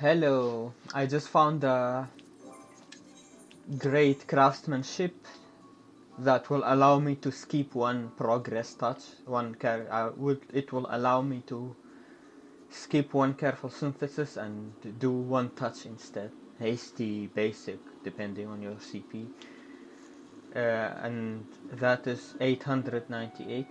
Hello, I just found a great craftsmanship that will allow me to skip one progress touch. It will allow me to skip one careful synthesis and do one touch instead. Hasty, basic, depending on your CP. And that is 898.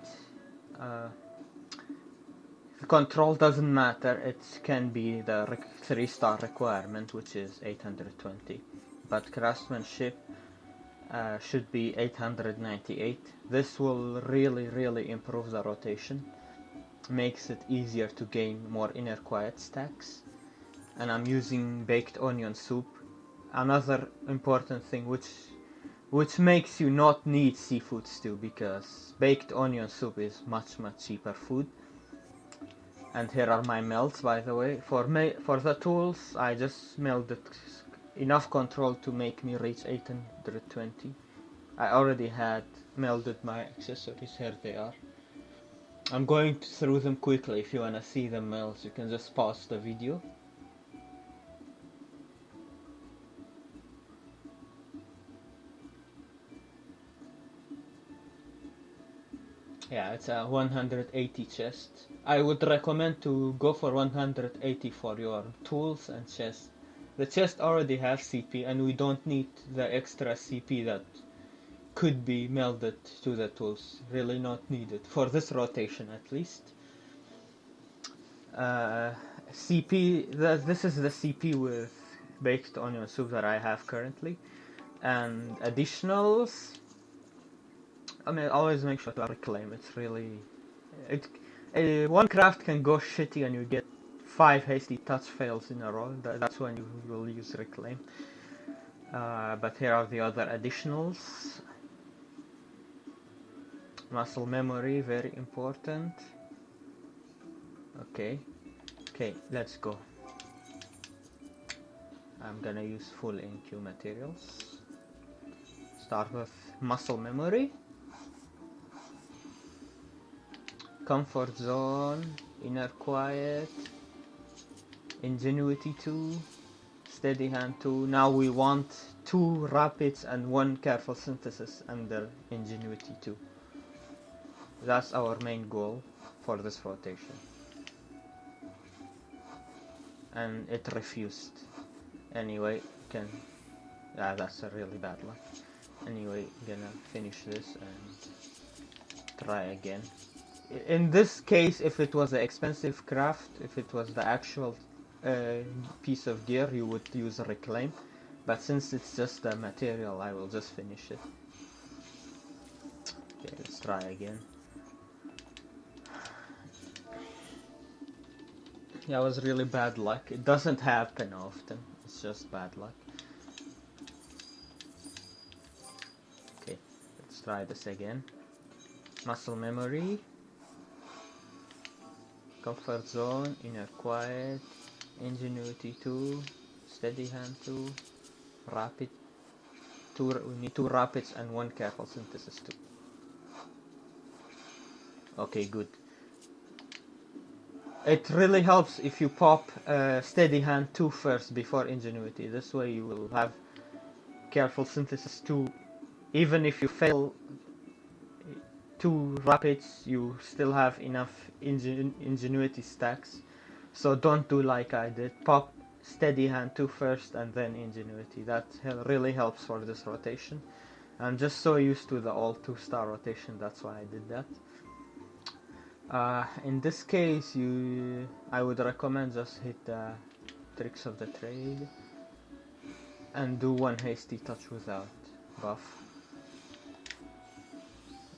The control doesn't matter, it can be the 3-star requirement, which is 820. But craftsmanship should be 898. This will really improve the rotation. Makes it easier to gain more inner quiet stacks. And I'm using baked onion soup. Another important thing which makes you not need seafood stew, because baked onion soup is much cheaper food. And here are my melts, by the way. For the tools, I just melded enough control to make me reach 820. I already had melded my accessories. Here they are. I'm going through them quickly. If you wanna see the melts, you can just pause the video. Yeah, it's a 180 chest. I would recommend to go for 180 for your tools and chest. The chest already has CP and we don't need the extra CP that could be melded to the tools. Really not needed, for this rotation at least. CP, this is the CP with baked onion soup that I have currently. And additionals, I mean, always make sure to reclaim. It's really... one craft can go shitty and you get 5 hasty touch fails in a row. That's when you will use reclaim. But here are the other additionals. Muscle memory, very important. Okay, let's go. I'm gonna use full NQ materials. Start with muscle memory. Comfort zone, inner quiet, ingenuity 2, steady hand 2. Now we want 2 rapids and 1 careful synthesis under ingenuity 2. That's our main goal for this rotation. And it refused. Anyway, that's a really bad luck. Anyway, gonna finish this and try again. In this case, if it was an expensive craft, if it was the actual piece of gear, you would use a reclaim. But since it's just the material, I will just finish it. Okay, let's try again. Yeah, it was really bad luck. It doesn't happen often. It's just bad luck. Okay, let's try this again. Muscle memory. Comfort zone, inner quiet, ingenuity 2, steady hand 2, rapid 2. We need 2 rapids and 1 careful synthesis 2. Okay, good. It really helps if you pop steady hand 2 first before ingenuity. This way you will have careful synthesis 2. Even if you fail 2 rapids, you still have enough ingenuity stacks. So don't do like I did. Pop steady hand 2 first and then ingenuity. That really helps for this rotation. I'm just so used to the all 2-star rotation, that's why I did that. In this case, I would recommend just hit the tricks of the trade and do 1 hasty touch without buff.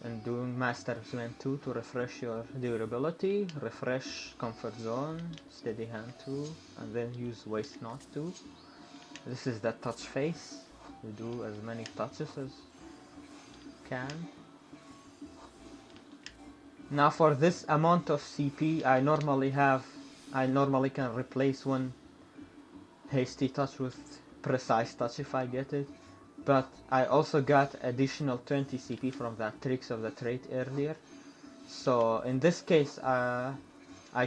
And doing Master's Vent 2 to refresh your durability, refresh Comfort Zone, Steady Hand 2, and then use Waste Not 2. This is the touch phase. You do as many touches as can. Now for this amount of CP, I normally can replace 1 hasty touch with precise touch if I get it. But I also got additional 20 CP from that tricks of the trade earlier. So in this case, I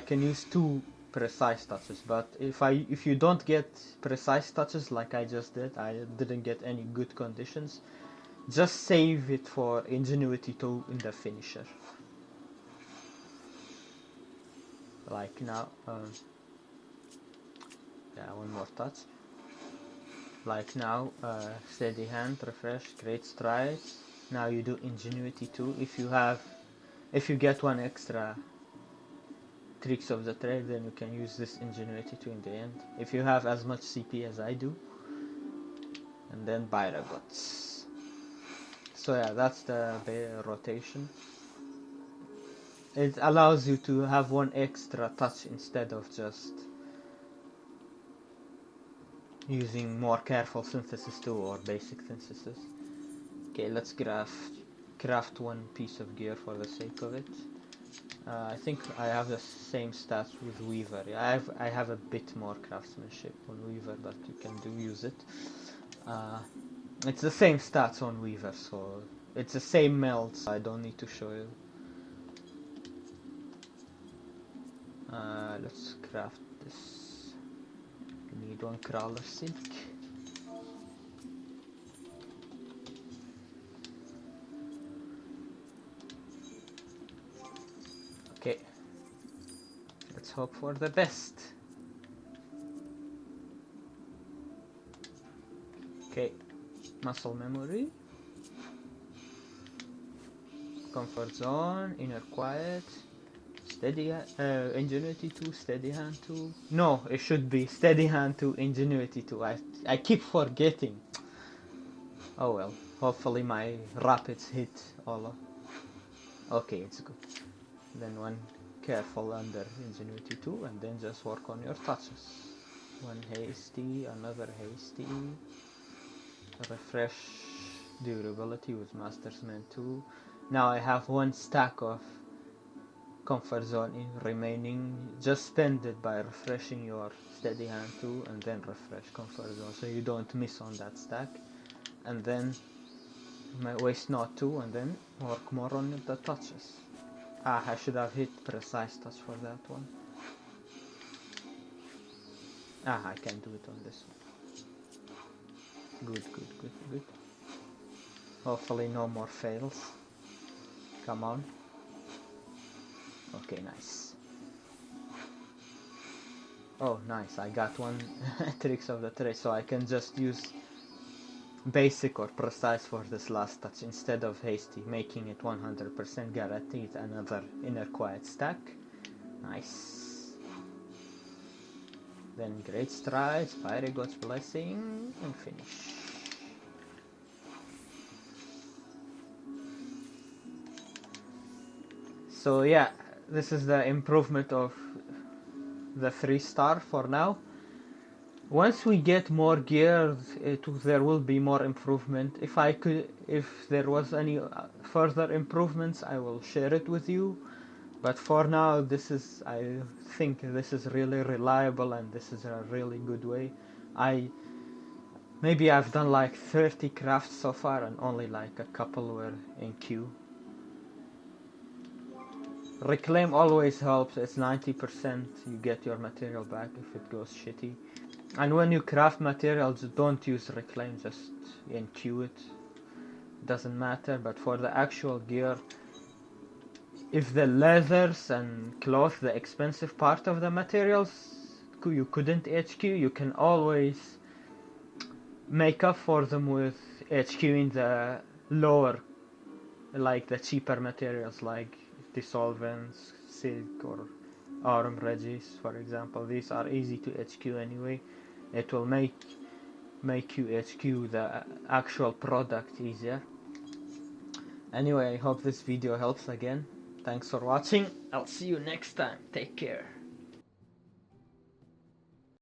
can use 2 precise touches. But if you don't get precise touches like I just did, I didn't get any good conditions, just save it for Ingenuity 2 in the finisher. Like now, yeah, one more touch. Like now, steady hand, refresh, great strides. Now you do Ingenuity 2. If you get one extra tricks of the trade, then you can use this Ingenuity 2 in the end. If you have as much CP as I do. And then Byragots. So yeah, that's the rotation. It allows you to have one extra touch instead of just using more careful synthesis too, or basic synthesis. Okay, let's craft one piece of gear for the sake of it. I think I have the same stats with Weaver. Yeah, I have a bit more craftsmanship on Weaver, but you can use it. It's the same stats on Weaver, so it's the same meld, so I don't need to show you. Let's craft this. We need one crawler silk. Okay, let's hope for the best. Okay, muscle memory, comfort zone, inner quiet, steady, Ingenuity 2, steady hand 2. No, it should be steady hand 2, Ingenuity 2. I keep forgetting. Oh well, hopefully my rapids hit all of. Okay, it's good. Then one careful under Ingenuity 2, and then just work on your touches. One hasty, another hasty. Refresh durability with Master's Man 2. Now I have one stack of comfort zone remaining. Just spend it by refreshing your steady hand 2 and then refresh comfort zone, so you don't miss on that stack. And then waste not 2 and then work more on the touches. I should have hit precise touch for that one. I can do it on this one. Good. Hopefully no more fails. Come on. Okay, nice. Oh, nice. I got one tricks of the trade, so I can just use basic or precise for this last touch instead of hasty, making it 100% guaranteed another inner quiet stack. Nice. Then great strides, Byragots blessing, and finish. So yeah, this is the improvement of the 3-star for now. Once we get more gear, there will be more improvement. If there was any further improvements, I will share it with you. But for now, I think this is really reliable, and this is a really good way. Maybe I've done like 30 crafts so far, and only like a couple were in queue. Reclaim always helps. It's 90%. You get your material back if it goes shitty. And when you craft materials, don't use reclaim, just queue it. Doesn't matter. But for the actual gear, if the leathers and cloth, the expensive part of the materials, you couldn't HQ, you can always make up for them with HQ in the lower, like the cheaper materials like dissolvents, silk, or aurum regis, for example. These are easy to HQ anyway. It will make you HQ the actual product easier. Anyway, I hope this video helps again. Thanks for watching. I'll see you next time. Take care.